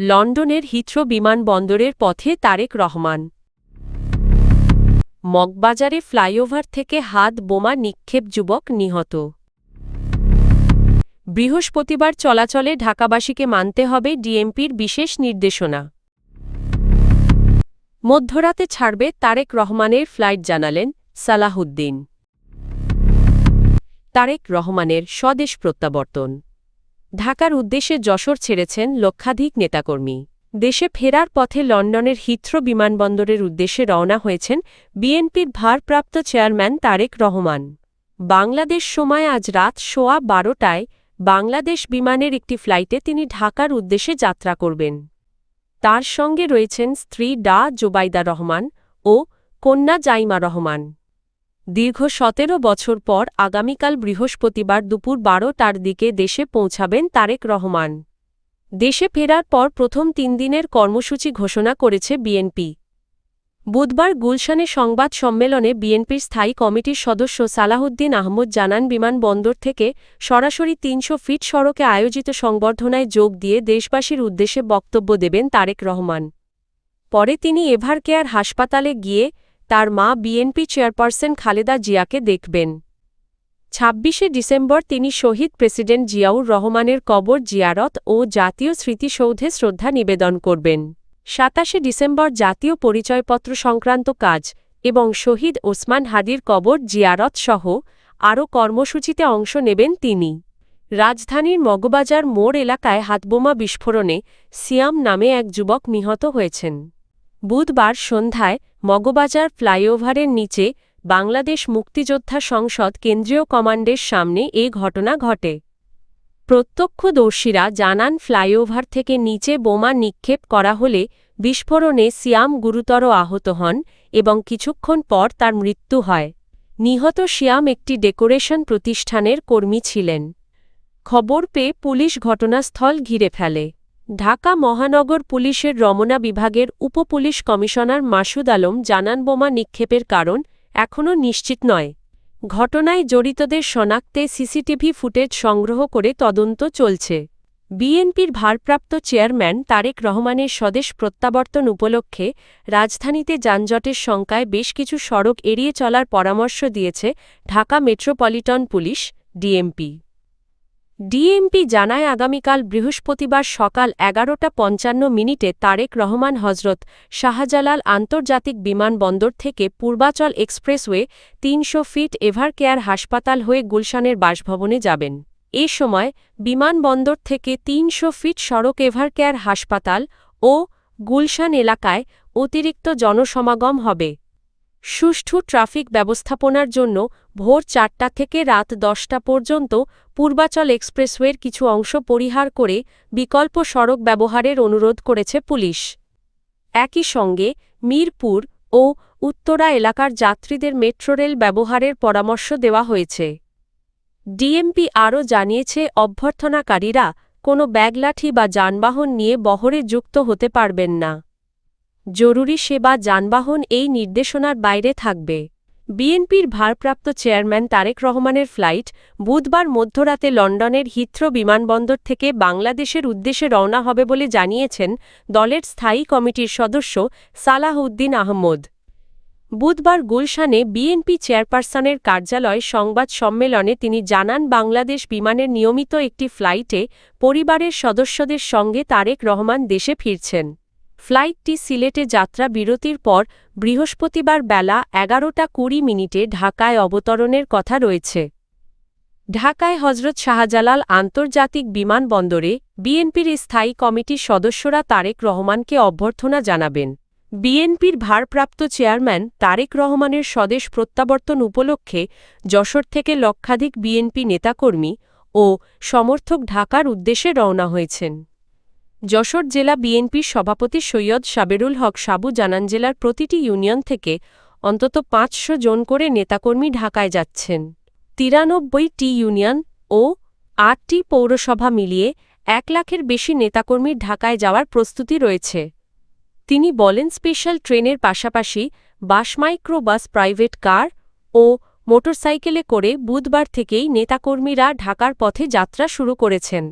লন্ডনের হিথ্রো বিমানবন্দরের পথে তারেক রহমান। মগবাজারে ফ্লাইওভার থেকে হাত বোমা নিক্ষেপ, যুবক নিহত। বৃহস্পতিবার চলাচলে ঢাকাবাসীকে মানতে হবে ডিএমপির বিশেষ নির্দেশনা। মধ্যরাতে ছাড়বে তারেক রহমানের ফ্লাইট, জানালেন সালাহউদ্দিন। তারেক রহমানের স্বদেশ প্রত্যাবর্তন। ঢাকার উদ্দেশ্যে যশোর ছেড়েছেন লক্ষাধিক নেতাকর্মী। দেশে ফেরার পথে লন্ডনের হিথ্রো বিমানবন্দরের উদ্দেশ্যে রওনা হয়েছেন বিএনপির ভারপ্রাপ্ত চেয়ারম্যান তারেক রহমান। বাংলাদেশ সময় আজ রাত 12:15টায় বাংলাদেশ বিমানের একটি ফ্লাইটে তিনি ঢাকার উদ্দেশ্যে যাত্রা করবেন। তার সঙ্গে রয়েছেন স্ত্রী ডা জোবাইদা রহমান ও কন্যা জাইমা রহমান। দীর্ঘ 17 বছর পর আগামীকাল বৃহস্পতিবার দুপুর 12টার দিকে দেশে পৌঁছাবেন তারেক রহমান। দেশে ফেরার পর প্রথম 3 দিনের কর্মসূচি ঘোষণা করেছে বিএনপি। বুধবার গুলশানে সংবাদ সম্মেলনে বিএনপির স্থায়ী কমিটির সদস্য সালাহউদ্দিন আহমদ জানান, বিমানবন্দর থেকে সরাসরি 300 ফিট সড়কে আয়োজিত সংবর্ধনায় যোগ দিয়ে দেশবাসীর উদ্দেশ্যে বক্তব্য দেবেন তারেক রহমান। পরে তিনি এভারকেয়ার হাসপাতালে গিয়ে তার মা বিএনপি চেয়ারপারসন খালেদা জিয়াকে দেখবেন। 26শে ডিসেম্বর তিনি শহীদ প্রেসিডেন্ট জিয়াউর রহমানের কবর জিয়ারত ও জাতীয় স্মৃতিসৌধে শ্রদ্ধা নিবেদন করবেন। 27শে ডিসেম্বর জাতীয় পরিচয়পত্র সংক্রান্ত কাজ এবং শহীদ ওসমান হাদির কবর জিয়ারত সহ আরও কর্মসূচিতে অংশ নেবেন তিনি। রাজধানীর মগবাজার মোড় এলাকায় হাতবোমা বিস্ফোরণে সিয়াম নামে এক যুবক নিহত হয়েছেন। বুধবার সন্ধ্যায় মগবাজার ফ্লাইওভারের নিচে বাংলাদেশ মুক্তিযোদ্ধা সংসদ কেন্দ্রীয় কমান্ডের সামনে এ ঘটনা ঘটে। প্রত্যক্ষদর্শীরা জানান, ফ্লাইওভার থেকে নিচে বোমা নিক্ষেপ করা হলে বিস্ফোরণে সিয়াম গুরুতর আহত হন এবং কিছুক্ষণ পর তার মৃত্যু হয়। নিহত সিয়াম একটি ডেকোরেশন প্রতিষ্ঠানের কর্মী ছিলেন। খবর পেয়ে পুলিশ ঘটনাস্থল ঘিরে ফেলে। ঢাকা মহানগর পুলিশের রমনা বিভাগের উপপুলিশ কমিশনার মাসুদ আলম জানান, বোমা নিক্ষেপের কারণ এখনও নিশ্চিত নয়। ঘটনায় জড়িতদের শনাক্তে সিসিটিভি ফুটেজ সংগ্রহ করে তদন্ত চলছে। বিএনপির ভারপ্রাপ্ত চেয়ারম্যান তারেক রহমানের স্বদেশ প্রত্যাবর্তন উপলক্ষে রাজধানীতে যানজটের শঙ্কায় বেশ কিছু সড়ক এড়িয়ে চলার পরামর্শ দিয়েছে Dhaka metropolitan police, DMP. DMP জানায়, আগামীকাল বৃহস্পতিবার সকাল 11:55 তারেক রহমান হজরত শাহজালাল আন্তর্জাতিক বিমানবন্দর থেকে পূর্বাচল এক্সপ্রেসওয়ে 300 ফিট এভারকেয়ার হাসপাতাল হয়ে গুলশানের বাসভবনে যাবেন। এ সময় বিমানবন্দর থেকে 300 ফিট সড়ক এভারকেয়ার হাসপাতাল ও গুলশান এলাকায় অতিরিক্ত জনসমাগম হবে। সুষ্ঠু ট্রাফিক ব্যবস্থাপনার জন্য ভোর 4টা থেকে রাত 10টা পর্যন্ত পূর্বাচল এক্সপ্রেসওয়ের কিছু অংশ পরিহার করে বিকল্প সড়ক ব্যবহারের অনুরোধ করেছে পুলিশ। একই সঙ্গে মিরপুর ও উত্তরা এলাকার যাত্রীদের মেট্রোরেল ব্যবহারের পরামর্শ দেওয়া হয়েছে। ডিএমপি আরও জানিয়েছে, অভ্যর্থনাকারীরা কোনো ব্যাগলাঠি বা যানবাহন নিয়ে বহরে যুক্ত হতে পারবেন না। জরুরি সেবা যানবাহন এই নির্দেশনার বাইরে থাকবে। বিএনপির ভারপ্রাপ্ত চেয়ারম্যান তারেক রহমানের ফ্লাইট বুধবার মধ্যরাতে লন্ডনের হিথ্রো বিমানবন্দর থেকে বাংলাদেশের উদ্দেশ্যে রওনা হবে বলে জানিয়েছেন দলের স্থায়ী কমিটির সদস্য সালাহউদ্দিন আহমদ। বুধবার গুলশানে বিএনপি চেয়ারপারসনের কার্যালয়ে সংবাদ সম্মেলনে তিনি জানান, বাংলাদেশ বিমানের নিয়মিত একটি ফ্লাইটে পরিবারের সদস্যদের সঙ্গে তারেক রহমান দেশে ফিরছেন। ফ্লাইটটি সিলেটে যাত্রা বিরতির পর বৃহস্পতিবার বেলা 11:20 ঢাকায় অবতরণের কথা রয়েছে। ঢাকায় হজরত শাহজালাল আন্তর্জাতিক বিমানবন্দরে বিএনপির স্থায়ী কমিটির সদস্যরা তারেক রহমানকে অভ্যর্থনা জানাবেন। বিএনপির ভারপ্রাপ্ত চেয়ারম্যান তারেক রহমানের স্বদেশ প্রত্যাবর্তন উপলক্ষে যশোর থেকে লক্ষাধিক বিএনপি নেতাকর্মী ও সমর্থক ঢাকার উদ্দেশ্যে রওনা হয়েছেন। যশোর জেলা বিএনপির সভাপতি সৈয়দ সাবেরুল হক সাবু জানান, জেলার প্রতিটি ইউনিয়ন থেকে অন্তত 500 জন করে নেতাকর্মী ঢাকায় যাচ্ছেন। 93টি ইউনিয়ন ও 8টি পৌরসভা মিলিয়ে 1 লাখের বেশি নেতাকর্মীর ঢাকায় যাওয়ার প্রস্তুতি রয়েছে। তিনি বলেন, স্পেশাল ট্রেনের পাশাপাশি বাস, মাইক্রোবাস, প্রাইভেট কার ও মোটরসাইকেলে করে বুধবার থেকেই নেতাকর্মীরা ঢাকার পথে যাত্রা শুরু করেছেন।